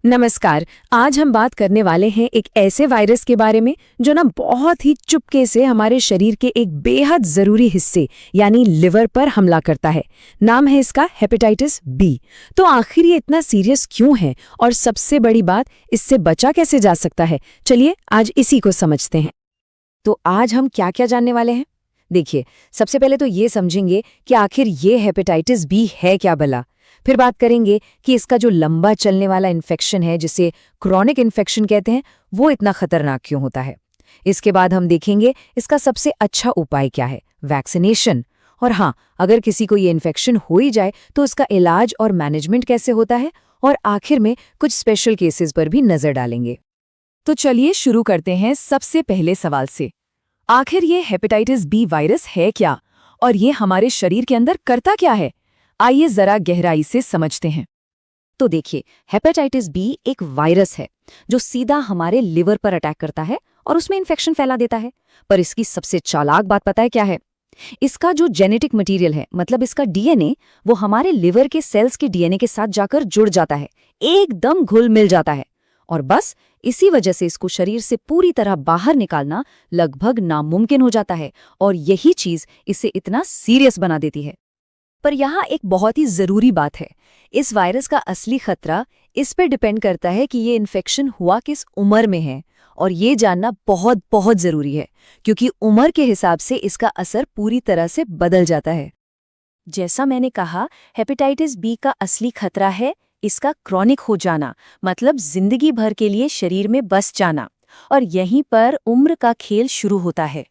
नमस्कार। आज हम बात करने वाले हैं एक ऐसे वायरस के बारे में जो ना बहुत ही चुपके से हमारे शरीर के एक बेहद जरूरी हिस्से यानी लिवर पर हमला करता है। नाम है इसका हेपेटाइटिस बी। तो आखिर ये इतना सीरियस क्यों है और सबसे बड़ी बात, इससे बचा कैसे जा सकता है? चलिए आज इसी को समझते हैं। तो आज हम क्या क्या जानने वाले हैं? देखिए, सबसे पहले तो ये समझेंगे कि आखिर ये हेपेटाइटिस बी है क्या भला। फिर बात करेंगे कि इसका जो लंबा चलने वाला इन्फेक्शन है, जिसे क्रॉनिक इन्फेक्शन कहते हैं, वो इतना खतरनाक क्यों होता है। इसके बाद हम देखेंगे इसका सबसे अच्छा उपाय क्या है, वैक्सीनेशन। और हाँ, अगर किसी को ये इन्फेक्शन हो ही जाए तो उसका इलाज और मैनेजमेंट कैसे होता है। और आखिर में कुछ स्पेशल केसेस पर भी नजर डालेंगे। तो चलिए शुरू करते हैं सबसे पहले सवाल से। आखिर ये हेपेटाइटिस बी वायरस है क्या और ये हमारे शरीर के अंदर करता क्या है? आइए जरा गहराई से समझते हैं। तो देखिए, हेपेटाइटिस बी एक वायरस है जो सीधा हमारे लिवर पर अटैक करता है और उसमें इन्फेक्शन फैला देता है। पर इसकी सबसे चालाक बात पता है क्या है? इसका जो जेनेटिक मटेरियल है, मतलब इसका डीएनए, वो हमारे लिवर के सेल्स के डीएनए के साथ जाकर जुड़ जाता है, एकदम घुल मिल जाता है। और बस इसी वजह से इसको शरीर से पूरी तरह बाहर निकालना लगभग नामुमकिन हो जाता है। और यही चीज इसे इतना सीरियस बना देती है। पर यहाँ एक बहुत ही जरूरी बात है। इस वायरस का असली खतरा इस पर डिपेंड करता है कि ये इन्फेक्शन हुआ किस उम्र में है। और ये जानना बहुत बहुत जरूरी है, क्योंकि उम्र के हिसाब से इसका असर पूरी तरह से बदल जाता है। जैसा मैंने कहा, हेपेटाइटिस बी का असली खतरा है इसका क्रॉनिक हो जाना, मतलब जिंदगी भर के लिए शरीर में बस जाना। और यहीं पर उम्र का खेल शुरू होता है।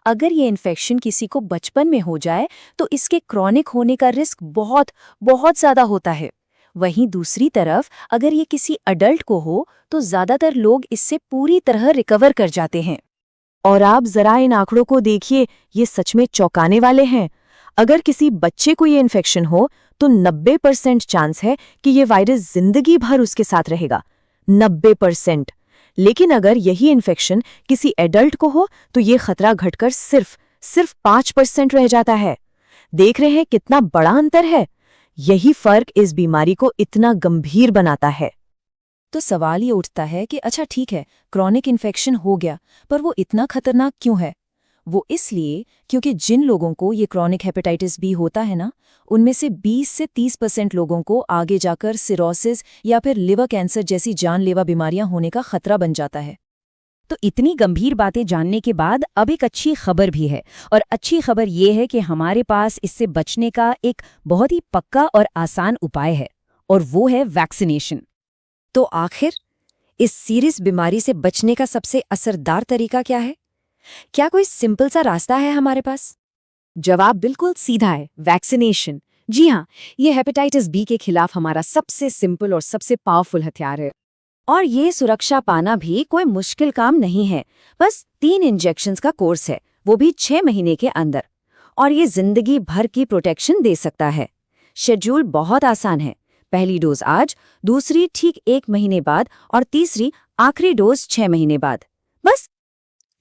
अगर ये इन्फेक्शन किसी को बचपन में हो जाए तो इसके क्रॉनिक होने का रिस्क बहुत बहुत ज़्यादा होता है। वहीं दूसरी तरफ अगर ये किसी अडल्ट को हो तो ज़्यादातर लोग इससे पूरी तरह रिकवर कर जाते हैं। और आप जरा इन आंकड़ों को देखिए, ये सच में चौंकाने वाले हैं। अगर किसी बच्चे को ये इन्फेक्शन हो तो 90% चांस है कि ये वायरस जिंदगी भर उसके साथ रहेगा। 90%। लेकिन अगर यही इन्फेक्शन किसी एडल्ट को हो तो ये खतरा घटकर सिर्फ 5% रह जाता है। देख रहे हैं कितना बड़ा अंतर है। यही फर्क इस बीमारी को इतना गंभीर बनाता है। तो सवाल ये उठता है कि अच्छा ठीक है, क्रॉनिक इन्फेक्शन हो गया, पर वो इतना खतरनाक क्यों है? वो इसलिए क्योंकि जिन लोगों को ये क्रॉनिक हेपेटाइटिस बी होता है ना, उनमें से 20 से 30% लोगों को आगे जाकर सिरोसिस या फिर लिवर कैंसर जैसी जानलेवा बीमारियां होने का खतरा बन जाता है। तो इतनी गंभीर बातें जानने के बाद अब एक अच्छी खबर भी है। और अच्छी खबर ये है कि हमारे पास इससे बचने का एक बहुत ही पक्का और आसान उपाय है, और वो है वैक्सीनेशन। तो आखिर इस सीरियस बीमारी से बचने का सबसे असरदार तरीका क्या है? क्या कोई सिंपल सा रास्ता है हमारे पास? जवाब बिल्कुल सीधा है, वैक्सीनेशन। जी हाँ, ये हेपेटाइटिस बी के खिलाफ हमारा सबसे सिंपल और सबसे पावरफुल हथियार है। और ये सुरक्षा पाना भी कोई मुश्किल काम नहीं है। बस 3 इंजेक्शंस का कोर्स है, वो भी 6 महीने के अंदर। और ये जिंदगी भर की प्रोटेक्शन दे सकता है। शेड्यूल बहुत आसान है। पहली डोज आज, दूसरी ठीक 1 महीने बाद और तीसरी आखिरी डोज 6 महीने बाद। बस।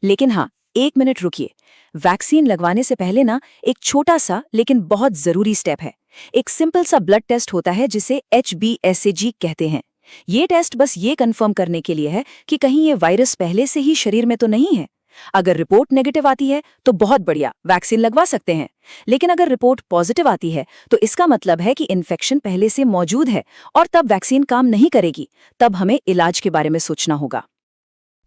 लेकिन हाँ, 1 मिनट रुकिए। वैक्सीन लगवाने से पहले ना एक छोटा सा लेकिन बहुत जरूरी स्टेप है। एक सिंपल सा ब्लड टेस्ट होता है जिसे HbSAg कहते हैं। ये टेस्ट बस ये कंफर्म करने के लिए है कि कहीं ये वायरस पहले से ही शरीर में तो नहीं है। अगर रिपोर्ट नेगेटिव आती है तो बहुत बढ़िया, वैक्सीन लगवा सकते हैं। लेकिन अगर रिपोर्ट पॉजिटिव आती है तो इसका मतलब है कि इन्फेक्शन पहले से मौजूद है और तब वैक्सीन काम नहीं करेगी। तब हमें इलाज के बारे में सोचना होगा।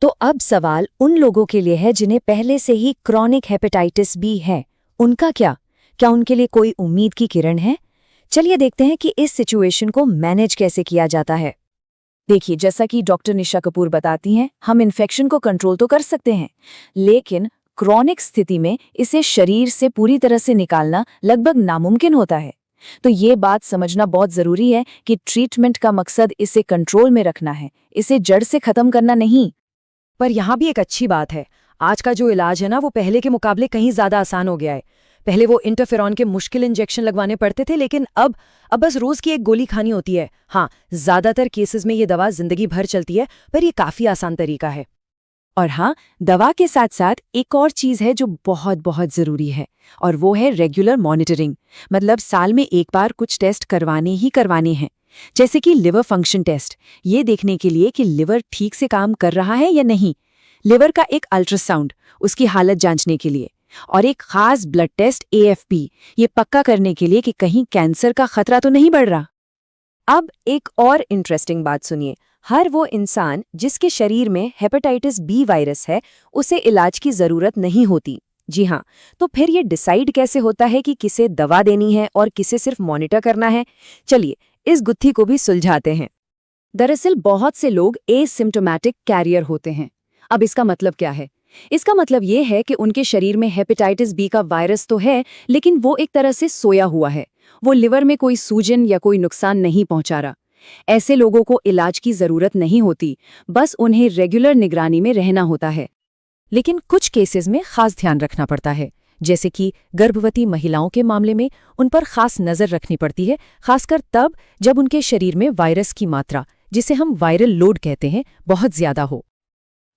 तो अब सवाल उन लोगों के लिए है जिन्हें पहले से ही क्रॉनिक हेपेटाइटिस बी है। उनका क्या उनके लिए कोई उम्मीद की किरण है? चलिए देखते हैं कि इस सिचुएशन को मैनेज कैसे किया जाता है। देखिए, जैसा कि डॉक्टर निशा कपूर बताती हैं, हम इन्फेक्शन को कंट्रोल तो कर सकते हैं, लेकिन क्रॉनिक स्थिति में इसे शरीर से पूरी तरह से निकालना लगभग नामुमकिन होता है। तो ये बात समझना बहुत जरूरी है कि ट्रीटमेंट का मकसद इसे कंट्रोल में रखना है, इसे जड़ से खत्म करना नहीं। पर यहाँ भी एक अच्छी बात है, आज का जो इलाज है ना, वो पहले के मुकाबले कहीं ज्यादा आसान हो गया है। पहले वो इंटरफेरॉन के मुश्किल इंजेक्शन लगवाने पड़ते थे, लेकिन अब बस रोज की एक गोली खानी होती है। हाँ, ज्यादातर केसेस में ये दवा जिंदगी भर चलती है, पर ये काफी आसान तरीका है। और हाँ, दवा के साथ साथ एक और चीज है जो बहुत बहुत जरूरी है, और वो है रेगुलर मॉनिटरिंग। मतलब साल में एक बार कुछ टेस्ट करवाने ही करवाने हैं। जैसे कि लिवर फंक्शन टेस्ट, ये देखने के लिए कि लिवर ठीक से काम कर रहा है या नहीं, लिवर का एक अल्ट्रासाउंड, उसकी हालत जांचने के लिए, और एक खास ब्लड टेस्ट AFP, ये पक्का करने के लिए कि कहीं कैंसर का खतरा तो नहीं बढ़ रहा। अब एक और इंटरेस्टिंग बात सुनिए। हर वो इंसान जिसके शरीर में हेपेटाइटिस बी वायरस है, उसे इलाज की जरूरत नहीं होती। जी हाँ, तो फिर ये डिसाइड कैसे होता है कि किसे दवा देनी है और किसे सिर्फ मॉनिटर करना है? चलिए इस गुत्थी को भी सुलझाते हैं। दरअसल बहुत से लोग एसिम्प्टोमेटिक कैरियर होते हैं। अब इसका मतलब क्या है? इसका मतलब ये है कि उनके शरीर में हेपेटाइटिस बी का वायरस तो है, लेकिन वो एक तरह से सोया हुआ है। वो लिवर में कोई सूजन या कोई नुकसान नहीं पहुंचा रहा। ऐसे लोगों को इलाज की जरूरत नहीं होती, बस उन्हें रेगुलर निगरानी में रहना होता है। लेकिन कुछ केसेस में खास ध्यान रखना पड़ता है, जैसे कि गर्भवती महिलाओं के मामले में उन पर खास नजर रखनी पड़ती है, खासकर तब जब उनके शरीर में वायरस की मात्रा, जिसे हम वायरल लोड कहते हैं, बहुत ज्यादा हो।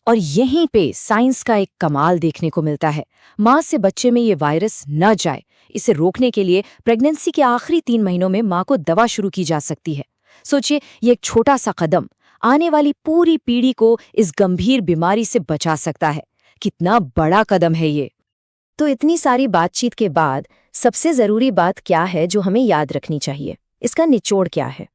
और यहीं पे साइंस का एक कमाल देखने को मिलता है। माँ से बच्चे में ये वायरस न जाए, इसे रोकने के लिए प्रेगनेंसी के आखिरी 3 महीनों में माँ को दवा शुरू की जा सकती है। सोचिए, ये एक छोटा सा कदम आने वाली पूरी पीढ़ी को इस गंभीर बीमारी से बचा सकता है। कितना बड़ा कदम है ये। तो इतनी सारी बातचीत के बाद सबसे जरूरी बात क्या है जो हमें याद रखनी चाहिए? इसका निचोड़ क्या है?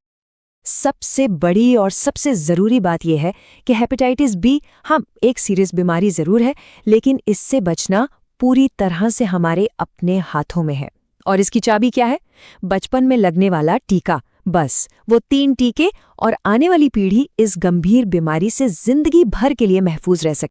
सबसे बड़ी और सबसे ज़रूरी बात यह है कि हेपेटाइटिस बी, हाँ, एक सीरियस बीमारी ज़रूर है, लेकिन इससे बचना पूरी तरह से हमारे अपने हाथों में है। और इसकी चाबी क्या है? बचपन में लगने वाला टीका। बस वो 3 टीके और आने वाली पीढ़ी इस गंभीर बीमारी से जिंदगी भर के लिए महफूज रह सकती है।